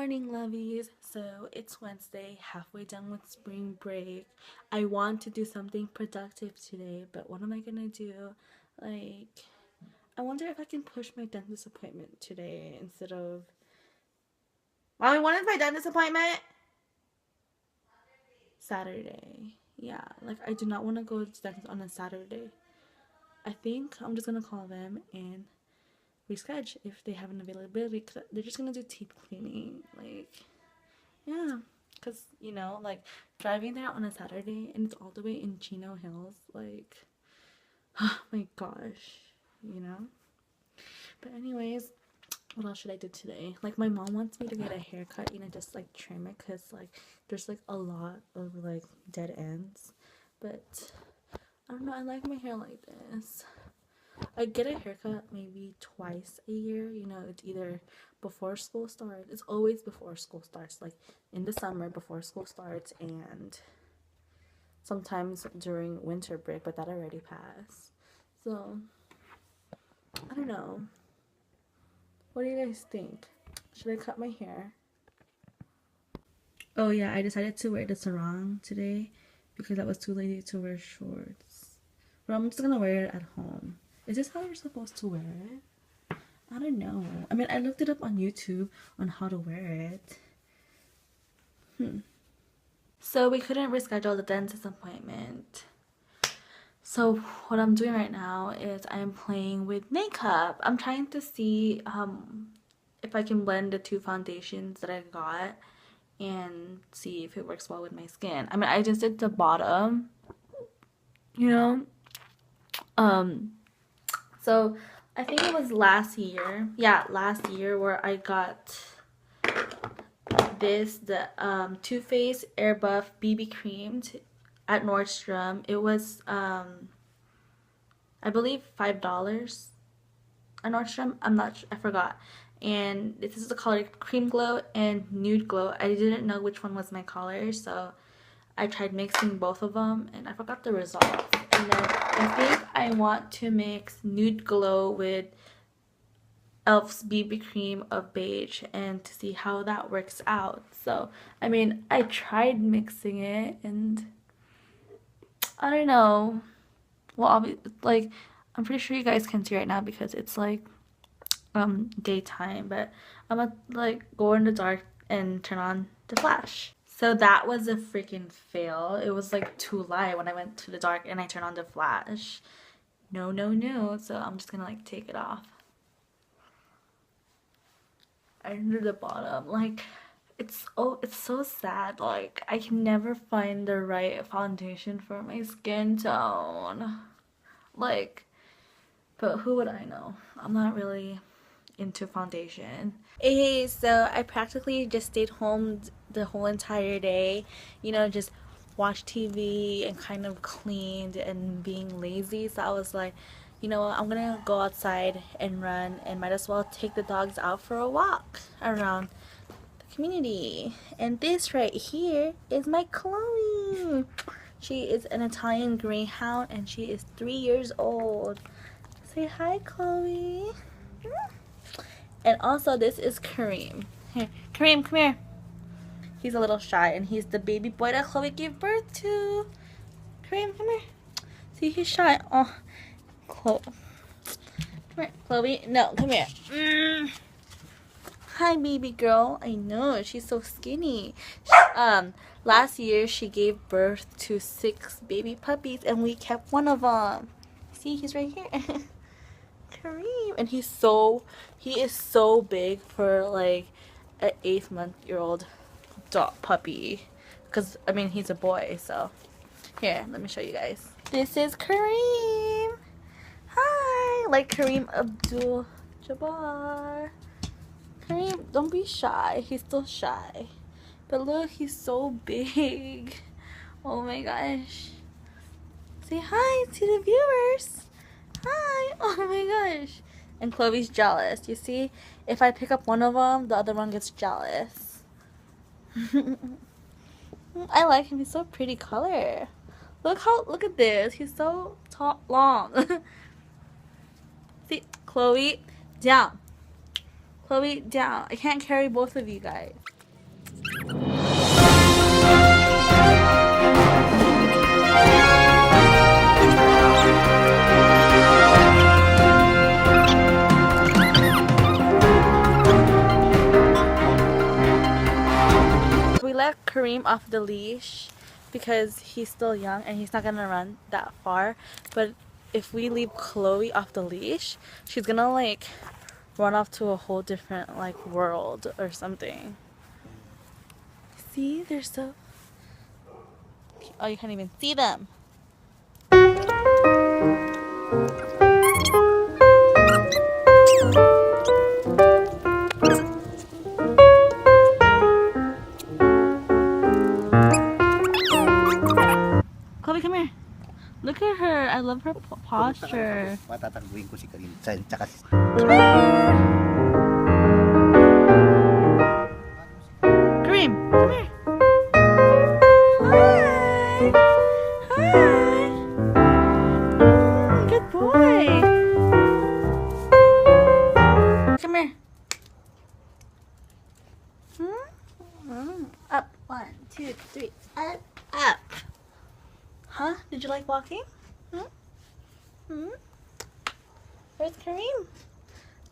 morning, lovies. So it's Wednesday, halfway done with spring break. I want to do something productive today, but what am I gonna do? Like, I wonder if I can push my dentist appointment today instead of. Mommy, when is my dentist appointment? Saturday. Yeah, like I do not want to go to the dentist on a Saturday. I think I'm just gonna call them and reschedule if they have an availability. Cause they're just gonna do teeth cleaning. Like, yeah, because like driving there on a Saturday and it's all the way in Chino Hills, like, oh my gosh, you know. But anyways, what else should I do today? Like, my mom wants me to get a haircut, just like trim it, because like there's like a lot of like dead ends. But I don't know, I like my hair like this. I get a haircut maybe twice a year. It's either before school starts. It's always before school starts, like in the summer before school starts, and sometimes during winter break, but that already passed. So, I don't know. What do you guys think? Should I cut my hair? Oh yeah, I decided to wear the sarong today because I was too lazy to wear shorts. But I'm just gonna wear it at home. Is this how you're supposed to wear it? I don't know. I mean, I looked it up on YouTube on how to wear it. So we couldn't reschedule the dentist appointment. So what I'm doing right now is I'm playing with makeup. I'm trying to see if I can blend the two foundations that I got and see if it works well with my skin. I mean, I just did the bottom, So I think it was last year. Yeah, last year where I got the Too Faced Air Buff BB cream at Nordstrom. It was I believe $5 at Nordstrom. I forgot. And this is the color Cream Glow and Nude Glow. I didn't know which one was my color, so I tried mixing both of them and I forgot the results. And then I think I want to mix Nude Glow with e.l.f.'s BB cream of beige and to see how that works out. So, I mean, I tried mixing it and I don't know. Well, like, I'm pretty sure you guys can see right now because it's like daytime, but I'm gonna like go in the dark and turn on the flash. So that was a freaking fail. It was like too light when I went to the dark and I turned on the flash. No. So I'm just gonna like take it off. Under the bottom, like it's so sad. Like I can never find the right foundation for my skin tone. Like, but who would I know? I'm not really into foundation. Hey, so I practically just stayed home the whole entire day, just watched TV and kind of cleaned and being lazy. So I was like, you know what, I'm gonna go outside and run and might as well take the dogs out for a walk around the community. And this right here is my Chloe. She is an Italian Greyhound and she is 3 years old. Say hi, Chloe. And also, this is Kareem. Here, Kareem, come here. He's a little shy, and he's the baby boy that Chloe gave birth to. Kareem, come here. See, he's shy. Oh, Chloe. Come here, Chloe. No, come here. Hi, baby girl. I know, she's so skinny. Last year, she gave birth to 6 baby puppies, and we kept one of them. See, he's right here. Kareem, and he is so big for like an 8-month-old dog puppy, because I mean he's a boy. So here, let me show you guys. This is Kareem. Hi, like Kareem Abdul-Jabbar. Kareem, don't be shy. He's still shy, but look, he's so big. Oh my gosh. Say hi to the viewers. Hi! Oh my gosh. And Chloe's jealous. You see? If I pick up one of them, the other one gets jealous. I like him. He's so pretty color. Look at this. He's so tall, long. See? Chloe, down. Chloe, down. I can't carry both of you guys. Kareem off the leash because he's still young and he's not gonna run that far. But if we leave Chloe off the leash, she's gonna like run off to a whole different like world or something. See, they're so... Oh, you can't even see them. Chloe, come here. Look at her. I love her posture. Patatagpuin ko si Karim. Tsaka si... Kareem, come here. Hi. Hi. Good boy. Come here. Up. 1, 2, 3. Up. Up. Huh? Did you like walking? Where's Kareem?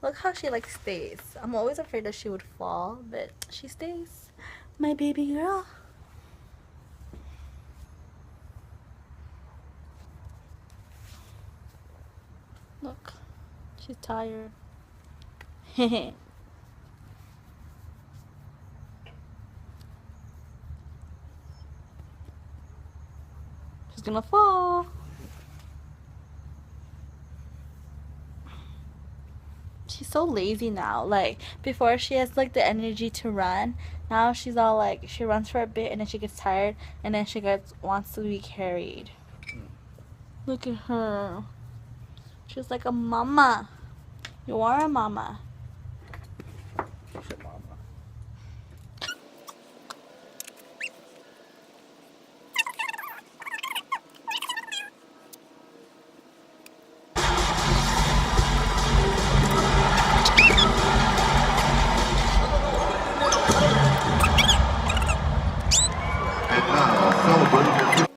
Look how she like stays. I'm always afraid that she would fall, but she stays. My baby girl. Look, she's tired. She's gonna fall. She's so lazy now. Like before she has like the energy to run. Now she's all like she runs for a bit and then she gets tired and then she wants to be carried. Look at her. She's like a mama. You are a mama.